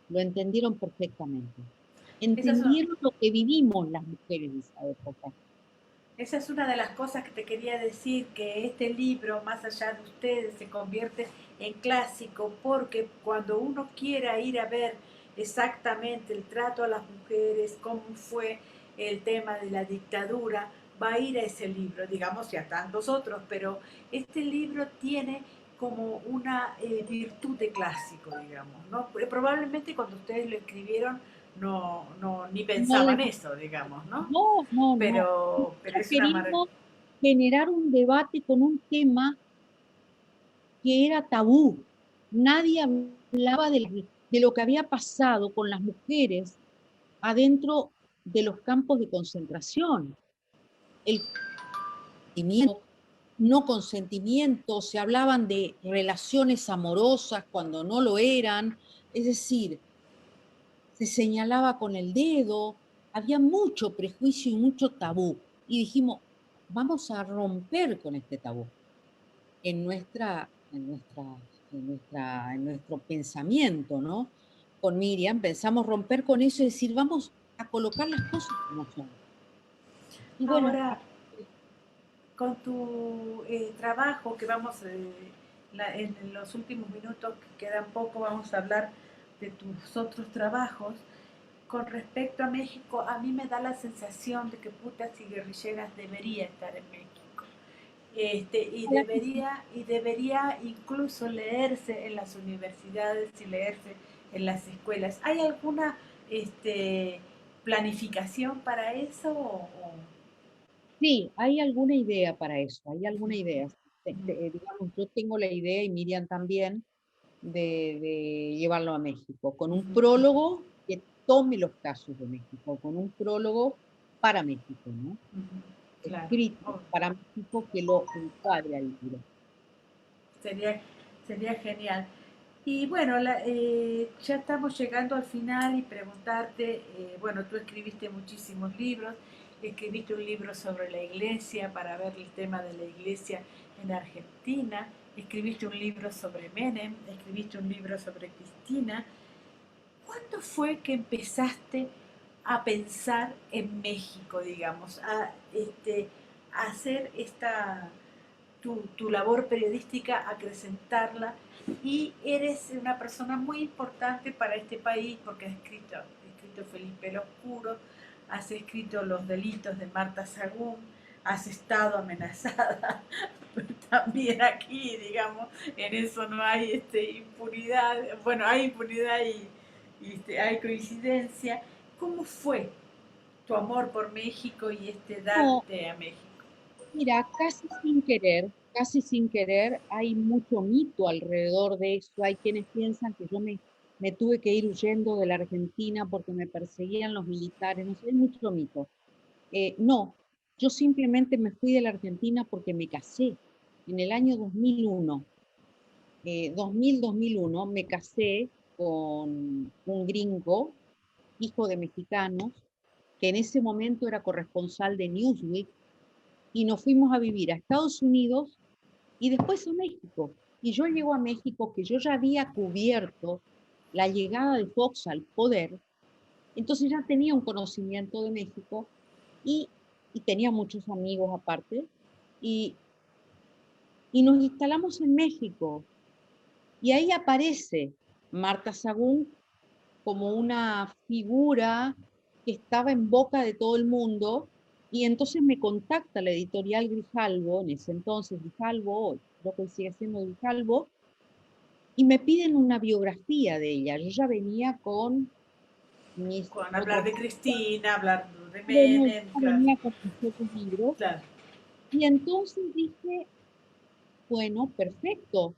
lo entendieron perfectamente. Esa es, Entendieron lo que vivimos las mujeres de esa época. Esa es una de las cosas que te quería decir, que este libro, más allá de ustedes, se convierte en clásico, porque cuando uno quiera ir a ver exactamente el trato a las mujeres, cómo fue el tema de la dictadura, va a ir a ese libro, digamos, y a tantos otros, pero este libro tiene como una virtud de clásico, digamos, ¿no? Probablemente cuando ustedes lo escribieron ni No, pensaban eso, digamos, ¿no? no. Pero Nosotros es una maravilla. queríamos generar un debate con un tema que era tabú. Nadie hablaba de lo que había pasado con las mujeres adentro de los campos de concentración. El consentimiento, no consentimiento, se hablaban de relaciones amorosas cuando no lo eran. Es decir, se señalaba con el dedo, había mucho prejuicio y mucho tabú. Y dijimos, vamos a romper con este tabú en nuestro pensamiento, ¿no? Con Miriam pensamos romper con eso y decir, vamos a colocar las cosas como son. Y bueno, Ahora, con tu trabajo, que vamos en los últimos minutos, que quedan poco, vamos a hablar de tus otros trabajos. Con respecto a México, a mí me da la sensación de que Putas y Guerrilleras debería estar en México. Y debería incluso leerse en las universidades y leerse en las escuelas. ¿Hay alguna planificación para eso? sí, hay alguna idea para eso, hay alguna idea. Digamos, yo tengo la idea, y Miriam también, de llevarlo a México, con un prólogo que tome los casos de México, con un prólogo para México, ¿no? Claro, Escrito oh, para México que lo encuadre al libro. sería, sería genial. Y bueno, ya estamos llegando al final y preguntarte, bueno, tú escribiste muchísimos libros, escribiste un libro sobre la iglesia para ver el tema de la iglesia en Argentina, escribiste un libro sobre Menem, escribiste un libro sobre Cristina. ¿Cuándo fue que empezaste a pensar en México, digamos, a hacer tu labor periodística, acrecentarla, y eres una persona muy importante para este país porque has escrito Felipe el Oscuro, has escrito Los delitos de Marta Sagún, has estado amenazada también aquí, digamos, en eso no hay impunidad, bueno, hay impunidad y hay coincidencia. ¿Cómo fue tu amor por México y No, darte a México? mira, casi sin querer, hay mucho mito alrededor de eso. Hay quienes piensan que me tuve que ir huyendo de la Argentina porque me perseguían los militares, no sé, hay mucho mito. No, yo simplemente me fui de la Argentina porque me casé en el año 2001. 2001 me casé con un gringo, hijo de mexicanos, que en ese momento era corresponsal de Newsweek, y nos fuimos a vivir a Estados Unidos y después a México. Y yo llego a México, que yo ya había cubierto la llegada de Fox al poder, entonces ya tenía un conocimiento de México y, y tenía muchos amigos aparte, y, y nos instalamos en México. Y ahí aparece Marta Sagún como una figura que estaba en boca de todo el mundo, y entonces me contacta la editorial Grijalbo, en ese entonces Grijalbo, hoy creo que sigue siendo Grijalbo, y me piden una biografía de ella. Yo ya venía con mis Con hablar otros de libros, Cristina, hablar de bueno, Menem, yo claro, venía con mis otros libros, claro. y entonces dije, bueno, perfecto,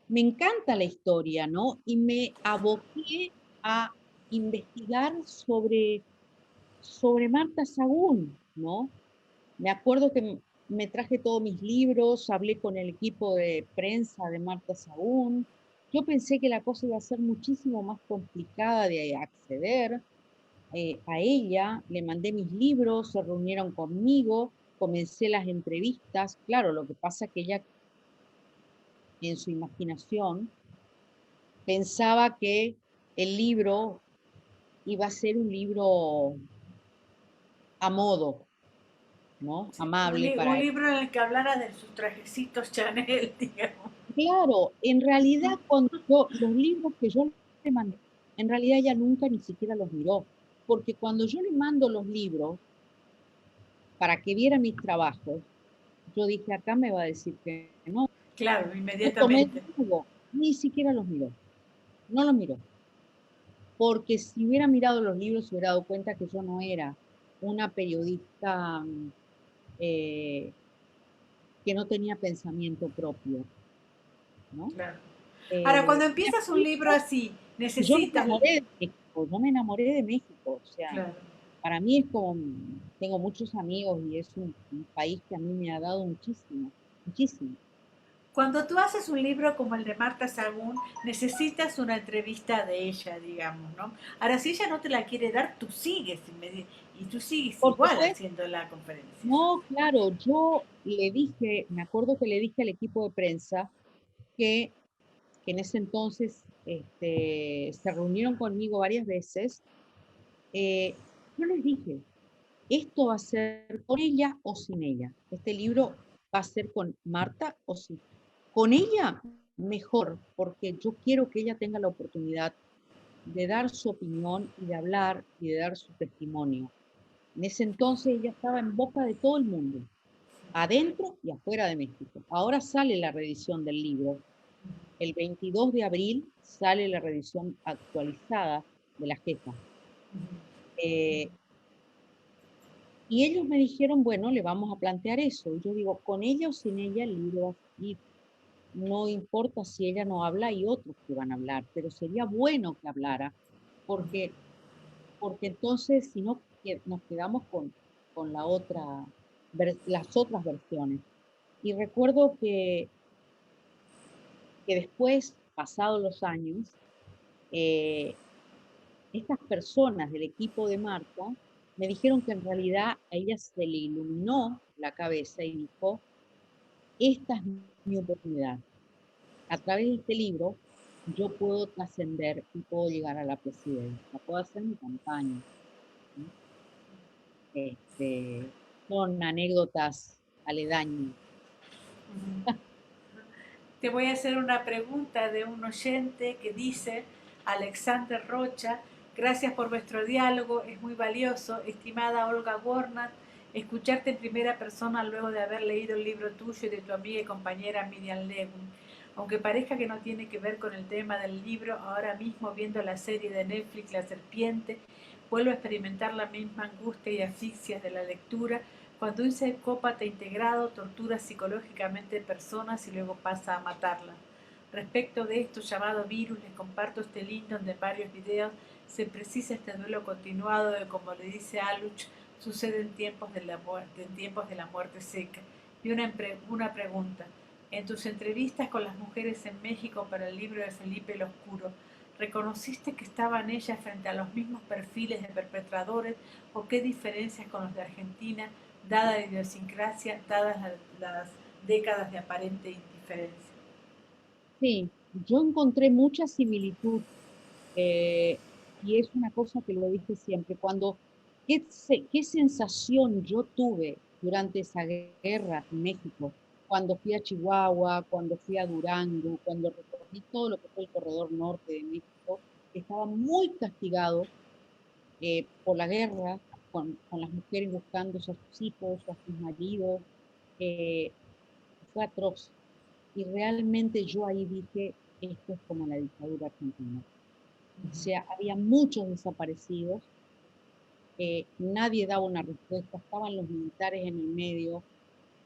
me encanta la historia, ¿no? Y me aboqué a investigar sobre Marta Sagún, ¿no? Me acuerdo que me traje todos mis libros, hablé con el equipo de prensa de Marta Sagún. Yo pensé que la cosa iba a ser muchísimo más complicada de acceder a ella. Le mandé mis libros, se reunieron conmigo, comencé las entrevistas. Claro, lo que pasa es que ella en su imaginación pensaba que el libro iba a ser un libro a modo, ¿no? Sí, Amable un para él. libro en el que hablara de sus trajecitos Chanel, digamos. Claro, en realidad cuando los libros que yo le mandé, en realidad ella nunca ni siquiera los miró, porque cuando yo le mando los libros para que viera mis trabajos, yo dije, acá me va a decir que no. Claro, Yo tomé el inmediatamente. libro, ni siquiera los miró, no los miró, porque si hubiera mirado los libros se hubiera dado cuenta que yo no era una periodista eh, que no tenía pensamiento propio, ¿no? Claro. Ahora, cuando Y empiezas un así libro así, yo me necesitas. enamoré de México, yo me enamoré de México, o sea, Claro. para mí es como, tengo muchos amigos y es un país que a mí me ha dado muchísimo, muchísimo. Cuando tú haces un libro como el de Marta Sagún, necesitas una entrevista de ella, digamos, ¿no? Ahora, si ella no te la quiere dar, tú sigues y tú sigues Por igual supuesto, haciendo la conferencia. no, claro, yo le dije, me acuerdo que le dije al equipo de prensa que, que en ese entonces se reunieron conmigo varias veces. Yo les dije, esto va a ser con ella o sin ella. Este libro va a ser con Marta o sin. Con ella, mejor, porque yo quiero que ella tenga la oportunidad de dar su opinión y de hablar y de dar su testimonio. En ese entonces ella estaba en boca de todo el mundo, adentro y afuera de México. Ahora sale la reedición del libro. El 22 de abril sale la reedición actualizada de la jefa. Eh, y ellos me dijeron, bueno, le vamos a plantear eso. Y yo digo, con ella o sin ella el libro va a seguir. No importa si ella no habla, hay otros que van a hablar, pero sería bueno que hablara, porque, porque entonces si no nos quedamos con la otra, las otras versiones. Y recuerdo que después, pasados los años, eh, estas personas del equipo de Marta me dijeron que en realidad a ella se le iluminó la cabeza y dijo, esta es mi oportunidad. A través de este libro yo puedo trascender y puedo llegar a la presidencia, puedo hacer mi campaña. ¿Sí? Este, son anécdotas aledañas. Te voy a hacer una pregunta de un oyente que dice, Alexander Rocha, gracias por vuestro diálogo, es muy valioso. Estimada Olga Warnat, escucharte en primera persona luego de haber leído el libro tuyo y de tu amiga y compañera Miriam Levin. Aunque parezca que no tiene que ver con el tema del libro, ahora mismo viendo la serie de Netflix La Serpiente, vuelvo a experimentar la misma angustia y asfixias de la lectura cuando un psicópata integrado tortura psicológicamente personas y luego pasa a matarlas. Respecto de esto llamado virus, les comparto este link donde en varios videos se precisa este duelo continuado de, como le dice Aluch, sucede en tiempos de la muerte seca. Y una pregunta. En tus entrevistas con las mujeres en México para el libro de Felipe el Oscuro, ¿reconociste que estaban ellas frente a los mismos perfiles de perpetradores o qué diferencias con los de Argentina dada la idiosincrasia, dadas las décadas de aparente indiferencia? Sí, yo encontré mucha similitud eh, y es una cosa que lo dije siempre, qué sensación yo tuve durante esa guerra en México, cuando fui a Chihuahua, cuando fui a Durango, cuando recorrí todo lo que fue el corredor norte de México, que estaba muy castigado por la guerra, con las mujeres buscando a sus hijos, a sus maridos, eh, fue atroz. Y realmente yo ahí dije, esto es como la dictadura argentina. O sea, había muchos desaparecidos, nadie daba una respuesta, estaban los militares en el medio,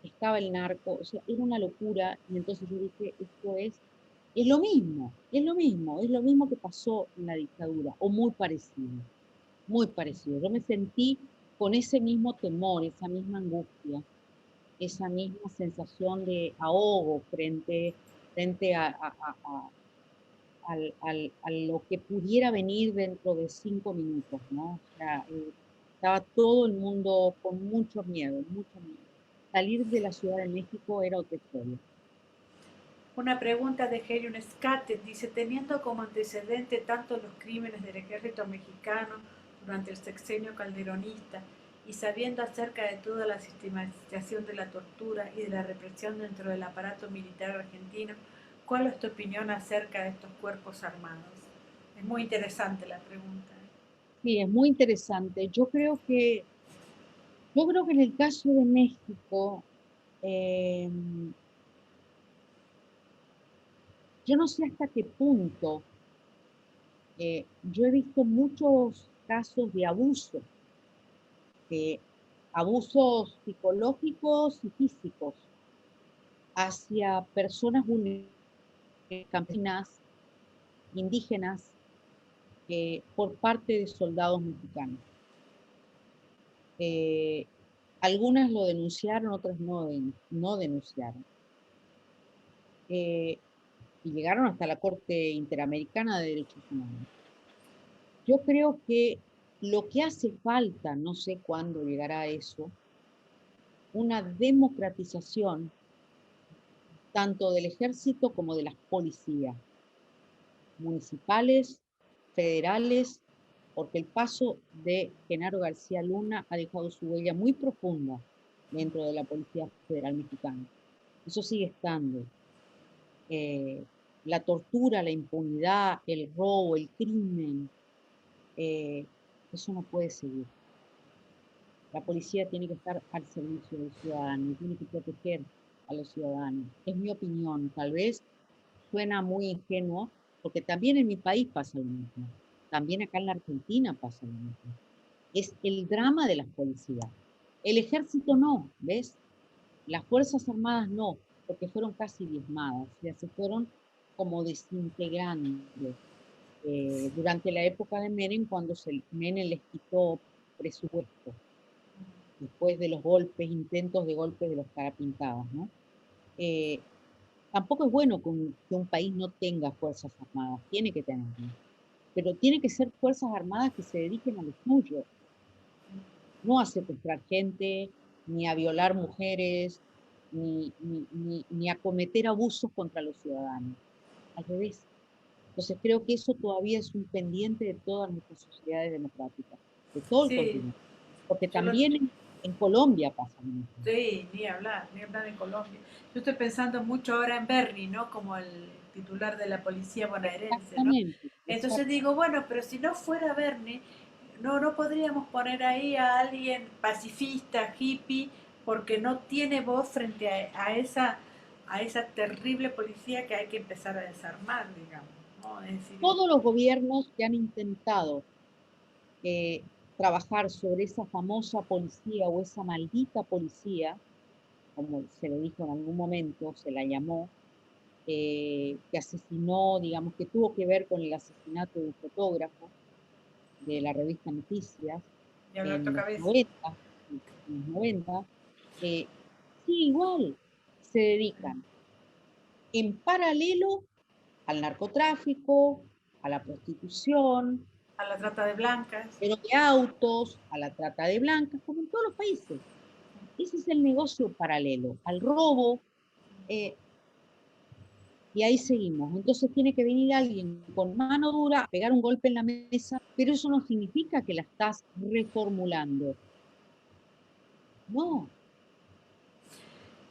estaba el narco, o sea, era una locura. Y entonces yo dije, esto es lo mismo, es lo mismo, es lo mismo que pasó en la dictadura, o muy parecido, muy parecido. Yo me sentí con ese mismo temor, esa misma angustia, esa misma sensación de ahogo frente a lo que pudiera venir dentro de 5 minutos, ¿no? O sea, estaba todo el mundo con mucho miedo, mucho miedo. Salir de la Ciudad de México era otra historia. Una pregunta de Helion Scatten dice, teniendo como antecedente tanto los crímenes del ejército mexicano durante el sexenio calderonista y sabiendo acerca de toda la sistematización de la tortura y de la represión dentro del aparato militar argentino, ¿cuál es tu opinión acerca de estos cuerpos armados? Es muy interesante la pregunta. Sí, es muy interesante. Yo creo que en el caso de México, eh, yo no sé hasta qué punto, yo he visto muchos casos de eh, abusos psicológicos y físicos hacia personas vulnerables, campesinas, indígenas, por parte de soldados mexicanos. Eh, Algunas lo denunciaron, otras no denunciaron. eh, y llegaron hasta la Corte Interamericana de Derechos Humanos. Yo creo que lo que hace falta, no sé cuándo llegará eso, una democratización tanto del ejército como de las policías, municipales, federales, porque el paso de Genaro García Luna ha dejado su huella muy profunda dentro de la Policía Federal Mexicana. Eso sigue estando. La tortura, la impunidad, el robo, el crimen, eh, eso no puede seguir. La policía tiene que estar al servicio del ciudadano, tiene que proteger a los ciudadanos. Es mi opinión, tal vez suena muy ingenuo, porque también en mi país pasa lo mismo. También acá en la Argentina pasa lo mismo. Es el drama de las policías. El ejército no, ¿ves? Las Fuerzas Armadas no, porque fueron casi diezmadas, o sea, se fueron como desintegrando. Durante la época de Menem, cuando Menem les quitó presupuesto, después de los golpes, intentos de golpes de los carapintados, ¿no? Eh, Tampoco es bueno que un país no tenga fuerzas armadas, tiene que tenerlo, pero tiene que ser fuerzas armadas que se dediquen a lo suyo, no a secuestrar gente, ni a violar mujeres, ni a cometer abusos contra los ciudadanos, al revés. Entonces creo que eso todavía es un pendiente de todas nuestras sociedades democráticas, de todo el Sí, continente, porque yo lo, también en Colombia pasa lo mismo. sí, ni hablar en Colombia. Yo estoy pensando mucho ahora en Bernie, ¿no? Como el titular de la policía bonaerense, ¿no? Exactamente, Entonces exacto. digo, bueno, pero si no fuera Bernie, no podríamos poner ahí a alguien pacifista, hippie, porque no tiene voz frente a esa terrible policía que hay que empezar a desarmar, digamos, ¿no? Es decir, Todos los gobiernos que han intentado trabajar sobre esa famosa policía o esa maldita policía, como se le dijo en algún momento, se la llamó, que asesinó, digamos, que tuvo que ver con el asesinato de un fotógrafo de la revista Noticias de Alberto en los Cabeza. 90, en los 90, sí, igual se dedican en paralelo al narcotráfico, a la prostitución, A la trata de blancas. pero de autos, a la trata de blancas, como en todos los países. Ese es el negocio paralelo, al robo, eh, y ahí seguimos. Entonces tiene que venir alguien con mano dura, pegar un golpe en la mesa, pero eso no significa que la estás reformulando. No,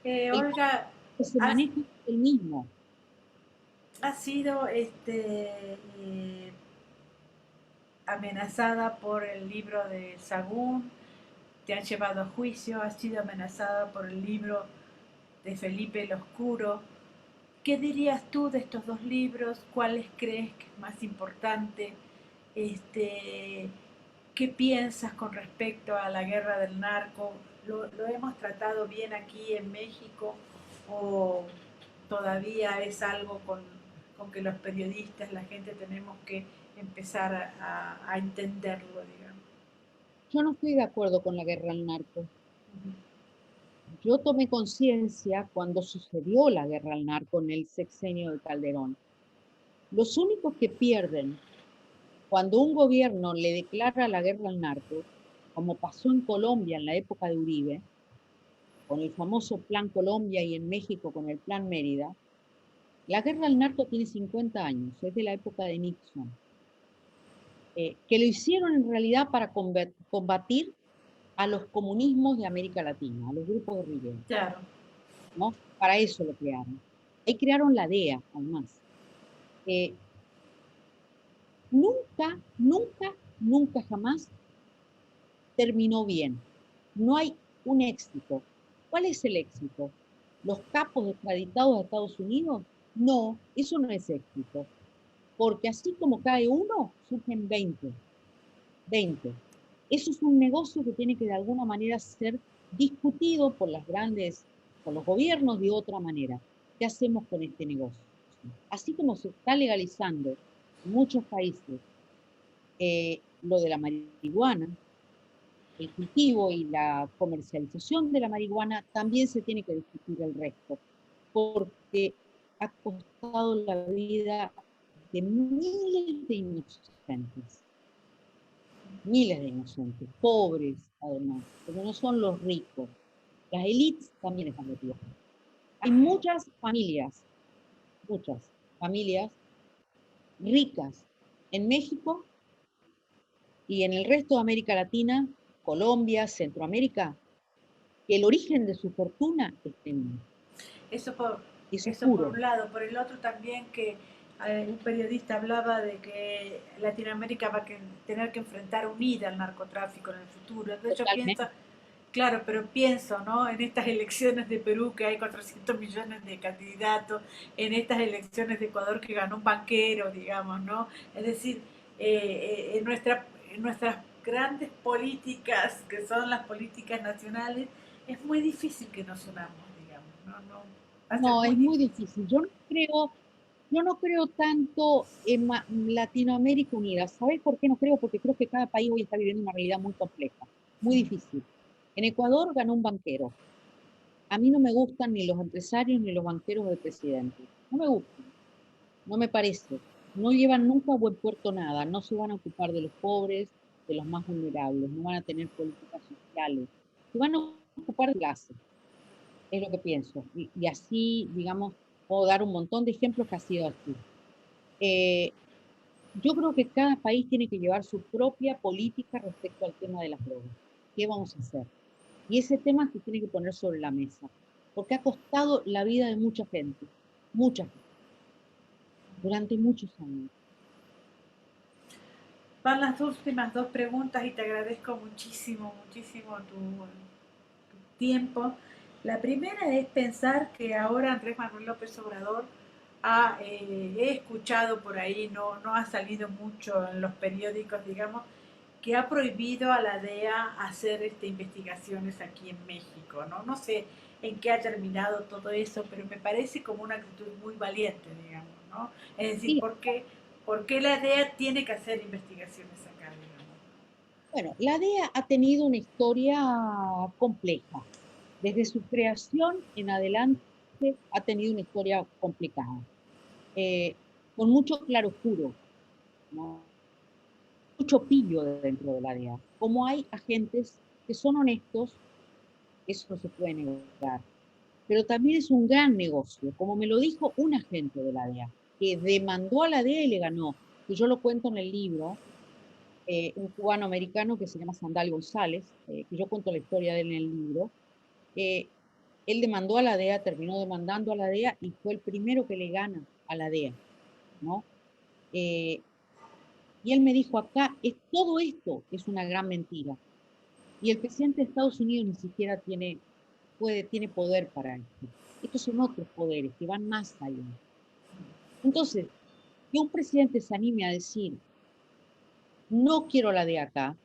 el Olga, que se has, maneja es el mismo. has sido amenazada por el libro de Sagún, te han llevado a juicio, has sido amenazada por el libro de Felipe el Oscuro. ¿Qué dirías tú de estos dos libros? ¿Cuáles crees que es más importante? Este, ¿Qué piensas con respecto a la guerra del narco? ¿Lo hemos tratado bien aquí en México o todavía es algo con que los periodistas, la gente tenemos que empezar a entenderlo, digamos? Yo no estoy de acuerdo con la guerra al narco. Ujú. Yo tomé conciencia cuando sucedió la guerra al narco en el sexenio de Calderón. Los únicos que pierden cuando un gobierno le declara la guerra al narco, como pasó en Colombia en la época de Uribe, con el famoso Plan Colombia y en México con el Plan Mérida, la guerra al narco tiene 50 años, es de la época de Nixon, que lo hicieron en realidad para combatir a los comunismos de América Latina, a los grupos guerrilleros, Claro. ¿no? Para eso lo crearon. Ahí crearon la DEA, además. Eh, nunca jamás terminó bien. No hay un éxito. ¿Cuál es el éxito? ¿Los capos extraditados a Estados Unidos? No, eso no es éxito. Porque así como cae uno, surgen 20. 20. Eso es un negocio que tiene que de alguna manera ser discutido por las grandes, por los gobiernos de otra manera. ¿Qué hacemos con este negocio? Así como se está legalizando en muchos países lo de la marihuana, el cultivo y la comercialización de la marihuana, también se tiene que discutir el resto, porque ha costado la vida de miles de inocentes, pobres además, porque no son los ricos. Las élites también están metidas. Hay muchas familias ricas en México y en el resto de América Latina, Colombia, Centroamérica, que el origen de su fortuna es tremendo, Eso por, es eso por oscuro. un lado. Por el otro también que un periodista hablaba de que Latinoamérica va a tener que enfrentar unida al narcotráfico en el futuro. Entonces yo pienso, Totalmente. claro, pero pienso, ¿no? En estas elecciones de Perú que hay 400 millones de candidatos, en estas elecciones de Ecuador que ganó un banquero, digamos, ¿no? Es decir, en nuestras grandes políticas, que son las políticas nacionales, es muy difícil que nos unamos, digamos, ¿no? No, va a ser No, muy es muy difícil. difícil. Yo no creo tanto en Latinoamérica unida. ¿Sabes por qué no creo? Porque creo que cada país hoy está viviendo una realidad muy compleja, muy difícil. En Ecuador ganó un banquero. A mí no me gustan ni los empresarios ni los banqueros del presidente. No me gustan, no me parece. No llevan nunca a buen puerto nada. No se van a ocupar de los pobres, de los más vulnerables. No van a tener políticas sociales. Se van a ocupar de clase, es lo que pienso. Y así, digamos, puedo dar un montón de ejemplos que ha sido así. Eh, yo creo que cada país tiene que llevar su propia política respecto al tema de las drogas. ¿Qué vamos a hacer? Y ese tema se tiene que poner sobre la mesa, porque ha costado la vida de mucha gente, durante muchos años. Van las últimas dos preguntas y te agradezco muchísimo, muchísimo tu tiempo. La primera es pensar que ahora Andrés Manuel López Obrador he escuchado por ahí, no ha salido mucho en los periódicos, digamos, que ha prohibido a la DEA hacer investigaciones aquí en México, ¿no? No sé en qué ha terminado todo eso, pero me parece como una actitud muy valiente, digamos, ¿no? Es decir, Y por qué la DEA tiene que hacer investigaciones acá, digamos? bueno, la DEA ha tenido una historia compleja. Desde su creación en adelante ha tenido una historia complicada, eh, con mucho claroscuro, ¿no? Mucho pillo dentro de la DEA. Como hay agentes que son honestos, eso no se puede negar. Pero también es un gran negocio, como me lo dijo un agente de la DEA, que demandó a la DEA y le ganó. Y yo lo cuento en el libro, un cubano americano que se llama Sandal González, que yo cuento la historia de él en el libro. eh, Él demandó a la DEA, terminó demandando a la DEA y fue el primero que le gana a la DEA, ¿no? Eh, y él me dijo, acá todo esto es una gran mentira. Y el presidente de Estados Unidos ni siquiera tiene poder para esto. Estos son otros poderes que van más allá. Entonces, que un presidente se anime a decir, no quiero la DEA acá,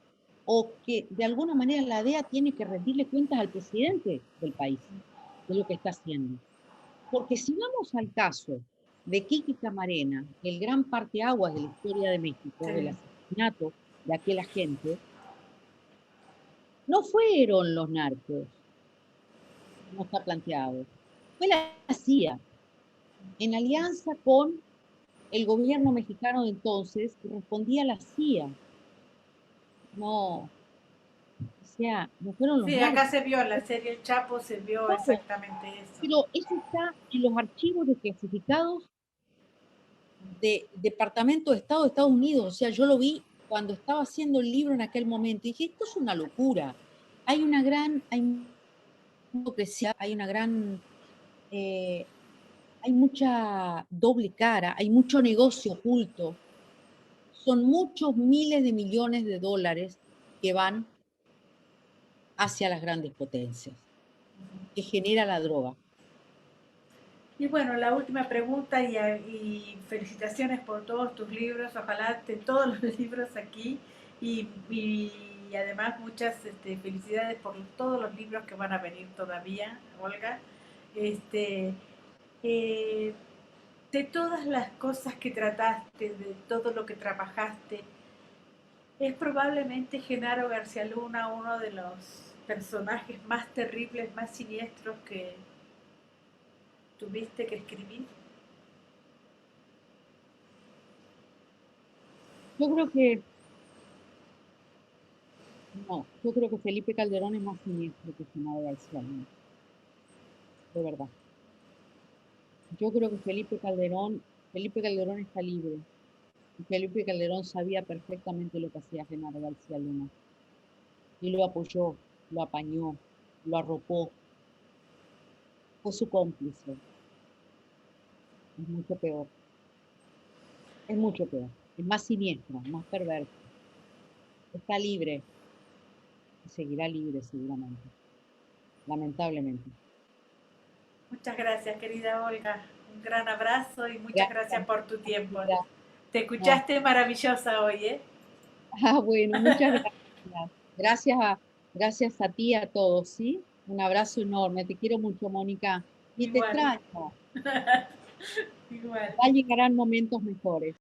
o que de alguna manera la DEA tiene que rendirle cuentas al presidente del país de lo que está haciendo. Porque si vamos al caso de Kiki Camarena, el gran parteaguas de la historia de México, del Sí. asesinato de aquel agente, no fueron los narcos, como está planteado, fue la CIA, en alianza con el gobierno mexicano de entonces, que respondía a la CIA. No, o sea, no fueron los Sí, acá narcos. se vio en la serie El Chapo, se vio Claro, exactamente eso. pero eso está en los archivos desclasificados de Departamento de Estado de Estados Unidos. O sea, yo lo vi cuando estaba haciendo el libro en aquel momento y dije, esto es una locura. Hay hipocresía, eh, hay mucha doble cara, hay mucho negocio oculto. Son muchos miles de millones de dólares que van hacia las grandes potencias, que genera la droga. Y bueno, la última pregunta y felicitaciones por todos tus libros, ojalá estén todos los libros aquí y además muchas felicidades por todos los libros que van a venir todavía, Olga. Este, eh, de todas las cosas que trataste, de todo lo que trabajaste, es probablemente Genaro García Luna uno de los personajes más terribles, más siniestros que tuviste que escribir. Yo creo que, no, yo creo que Felipe Calderón es más siniestro que Genaro García Luna, de verdad. Yo creo que Felipe Calderón está libre. Y Felipe Calderón sabía perfectamente lo que hacía Genaro García Luna. Y lo apoyó, lo apañó, lo arropó, fue su cómplice. Es mucho peor, es mucho peor. Es más siniestro, más perverso. Está libre y seguirá libre seguramente, lamentablemente. Muchas gracias, querida Olga. Un gran abrazo y muchas gracias Gracias. por tu tiempo. Te No. escuchaste maravillosa hoy, ¿eh? Bueno, muchas gracias. Gracias a ti, a todos, ¿sí? Un abrazo enorme. Te quiero mucho, Mónica. Y te Igual, extraño. igual. Ya llegarán momentos mejores.